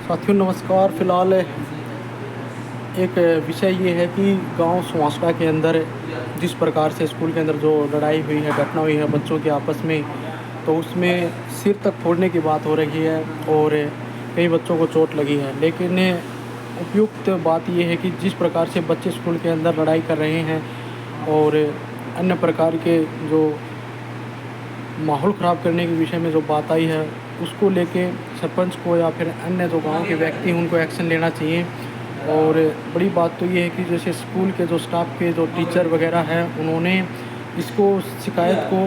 साथियों नमस्कार। फ़िलहाल एक विषय ये है कि गांव सुवासड़ा के अंदर जिस प्रकार से स्कूल के अंदर जो लड़ाई हुई है, घटना हुई है बच्चों के आपस में, तो उसमें सिर तक फोड़ने की बात हो रही है और कई बच्चों को चोट लगी है। लेकिन उपयुक्त बात ये है कि जिस प्रकार से बच्चे स्कूल के अंदर लड़ाई कर रहे हैं और अन्य प्रकार के जो माहौल ख़राब करने के विषय में जो बात आई है, उसको लेके सरपंच को या फिर अन्य जो गांव के व्यक्ति हैं उनको एक्शन लेना चाहिए। और बड़ी बात तो ये है कि जैसे स्कूल के जो स्टाफ के जो टीचर वगैरह हैं, उन्होंने इसको शिकायत को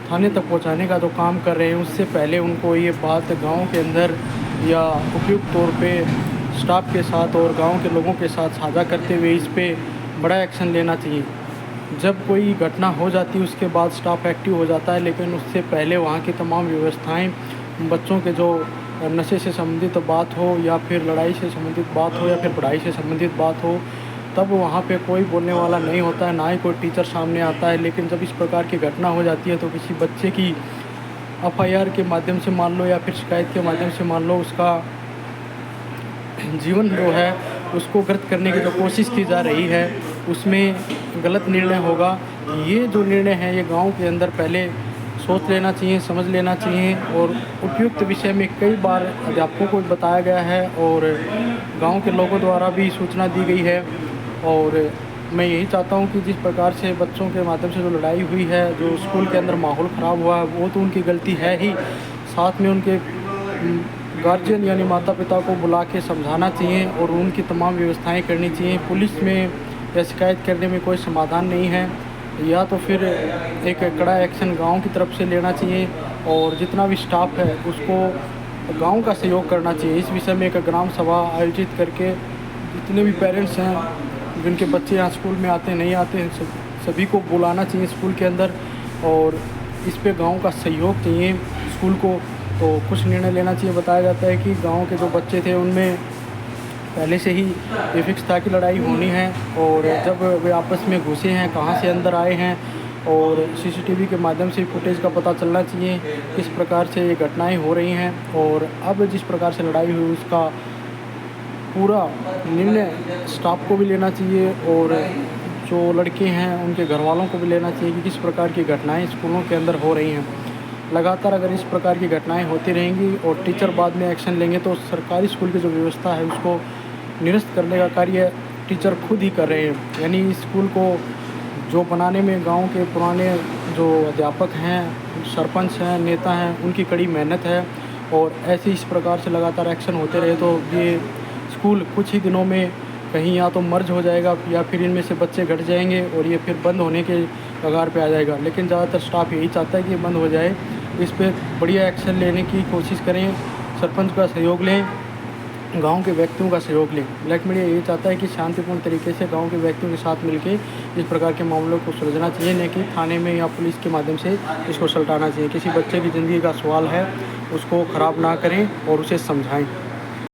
थाने तक पहुंचाने का जो काम कर रहे हैं, उससे पहले उनको ये बात गांव के अंदर या उपयुक्त तौर पे स्टाफ के साथ और गांव के लोगों के साथ साझा करते हुए इस पे बड़ा एक्शन लेना चाहिए। जब कोई घटना हो जाती है उसके बाद स्टाफ एक्टिव हो जाता है, लेकिन उससे पहले वहाँ की तमाम व्यवस्थाएं, बच्चों के जो नशे से संबंधित बात हो या फिर लड़ाई से संबंधित बात हो या फिर पढ़ाई से संबंधित बात हो, तब वहाँ पे कोई बोलने वाला नहीं होता है, ना ही कोई टीचर सामने आता है। लेकिन जब इस प्रकार की घटना हो जाती है तो किसी बच्चे की एफआईआर के माध्यम से मान लो या फिर शिकायत के माध्यम से मान लो, उसका जीवन जो है उसको ग्रस्त करने की जो कोशिश की जा रही है, उसमें गलत निर्णय होगा। ये जो निर्णय है ये गांव के अंदर पहले सोच लेना चाहिए, समझ लेना चाहिए। और उपयुक्त विषय में कई बार अध्यापकों को बताया गया है और गांव के लोगों द्वारा भी सूचना दी गई है। और मैं यही चाहता हूं कि जिस प्रकार से बच्चों के माध्यम से जो लड़ाई हुई है, जो स्कूल के अंदर माहौल ख़राब हुआ है, वो तो उनकी गलती है ही, साथ में उनके गार्जियन यानी माता पिता को बुला के समझाना चाहिए और उनकी तमाम व्यवस्थाएं करनी चाहिए। पुलिस में या शिकायत करने में कोई समाधान नहीं है, या तो फिर एक कड़ा एक्शन गांव की तरफ से लेना चाहिए और जितना भी स्टाफ है उसको गांव का सहयोग करना चाहिए। इस विषय में एक ग्राम सभा आयोजित करके जितने भी पेरेंट्स हैं जिनके बच्चे यहाँ स्कूल में आते नहीं आते हैं, सभी को बुलाना चाहिए स्कूल के अंदर और इस पे गांव का सहयोग चाहिए स्कूल को। तो कुछ निर्णय लेना चाहिए। बताया जाता है कि गांव के जो बच्चे थे उनमें पहले से ही ये फिक्स था कि लड़ाई होनी है, और जब वे आपस में घुसे हैं, कहाँ से अंदर आए हैं, और सीसीटीवी के माध्यम से फुटेज का पता चलना चाहिए किस प्रकार से ये घटनाएं हो रही हैं। और अब जिस प्रकार से लड़ाई हुई उसका पूरा निर्णय स्टाफ को भी लेना चाहिए और जो लड़के हैं उनके घर वालों को भी लेना चाहिए कि किस प्रकार की घटनाएँ स्कूलों के अंदर हो रही हैं। लगातार अगर इस प्रकार की घटनाएं होती रहेंगी और टीचर बाद में एक्शन लेंगे तो सरकारी स्कूल की जो व्यवस्था है उसको निरस्त करने का कार्य टीचर खुद ही कर रहे हैं। यानी इस स्कूल को जो बनाने में गांव के पुराने जो अध्यापक हैं, सरपंच हैं, नेता हैं, उनकी कड़ी मेहनत है। और ऐसे इस प्रकार से लगातार एक्शन होते रहे तो ये स्कूल कुछ ही दिनों में कहीं या तो मर्ज हो जाएगा या फिर इनमें से बच्चे घट जाएंगे और ये फिर बंद होने के कगार पे आ जाएगा। लेकिन ज़्यादातर स्टाफ यही चाहता है कि ये बंद हो जाए। इस पर बढ़िया एक्शन लेने की कोशिश करें, सरपंच का सहयोग लें, गांव के व्यक्तियों का सहयोग लें। ब्लैक मीडिया यही चाहता है कि शांतिपूर्ण तरीके से गांव के व्यक्तियों के साथ मिलकर इस प्रकार के मामलों को सुलझना चाहिए, न कि थाने में या पुलिस के माध्यम से इसको सलटाना चाहिए। किसी बच्चे की ज़िंदगी का सवाल है, उसको ख़राब ना करें और उसे समझाएं।